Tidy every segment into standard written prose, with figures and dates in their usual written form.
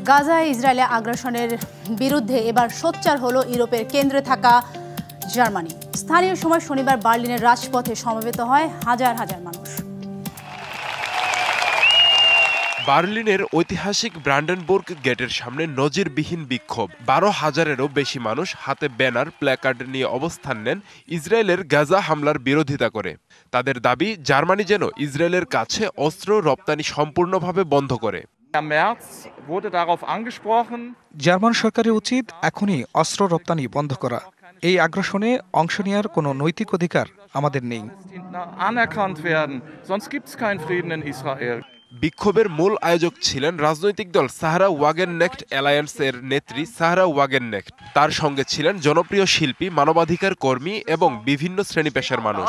গাজায় ইসরায়েলে আগ্রাসনের বিরুদ্ধে এবার সোচ্চার হলো ইউরোপের কেন্দ্রে থাকা জার্মানি। স্থানীয় সময় শনিবার বার্লিনের রাজপথে সমবেত হয় হাজার হাজার মানুষ। বার্লিনের ঐতিহাসিক ব্রান্ডেনবুর্গ গেটের সামনে নজিরবিহীন বিক্ষোভ। 12,000-এরও বেশি মানুষ হাতে ব্যানার, প্ল্যাকার্ড নিয়ে অবস্থান নেন ইসরায়েলের গাজা হামলার বিরোধিতা করে। তাদের দাবি, জার্মানি যেন ইসরায়েলের কাছে অস্ত্র রপ্তানি সম্পূর্ণভাবে বন্ধ করে। জার্মান সরকারের উচিত এখনই অস্ত্র রপ্তানি বন্ধ করা। এই আগ্রাসনে অংশ নেওয়ার কোনো নৈতিক অধিকার আমাদের নেই। বিক্ষোভের মূল আয়োজক ছিলেন রাজনৈতিক দল সাহারা ওয়াগেননেক্ট অ্যালায়েন্স এর নেত্রী সাহারা ওয়াগেননেক্ট। তার সঙ্গে ছিলেন জনপ্রিয় শিল্পী, মানবাধিকার কর্মী এবং বিভিন্ন শ্রেণী পেশার মানুষ।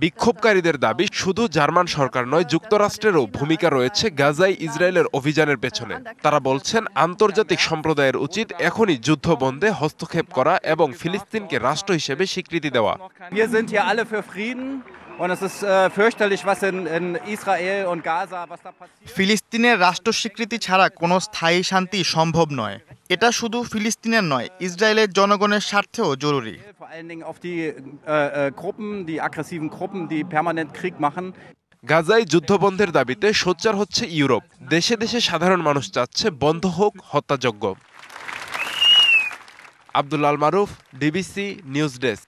বিক্ষোভকারীদের দাবি, শুধু জার্মান সরকার নয়, যুক্তরাষ্ট্রেরও ভূমিকা রয়েছে গাজায় ইসরায়েলের অভিযানের পেছনে। তারা বলছেন, আন্তর্জাতিক সম্প্রদায়ের উচিত এখনই যুদ্ধ বন্ধে হস্তক্ষেপ করা এবং ফিলিস্তিনকে রাষ্ট্র হিসেবে স্বীকৃতি দেওয়া। ফিলিস্তিনের রাষ্ট্র স্বীকৃতি ছাড়া কোনো স্থায়ী শান্তি সম্ভব নয়। এটা শুধু ফিলিস্তিনের নয়, ইসরায়েলের জনগণের স্বার্থেও জরুরি। গাজায় যুদ্ধবন্ধের দাবিতে সোচ্চার হচ্ছে ইউরোপ। দেশে দেশে সাধারণ মানুষ চাচ্ছে বন্ধ হোক হত্যাযজ্ঞ। আব্দুল আল মারুফ, ডিবিসি নিউজ ডেস্ক।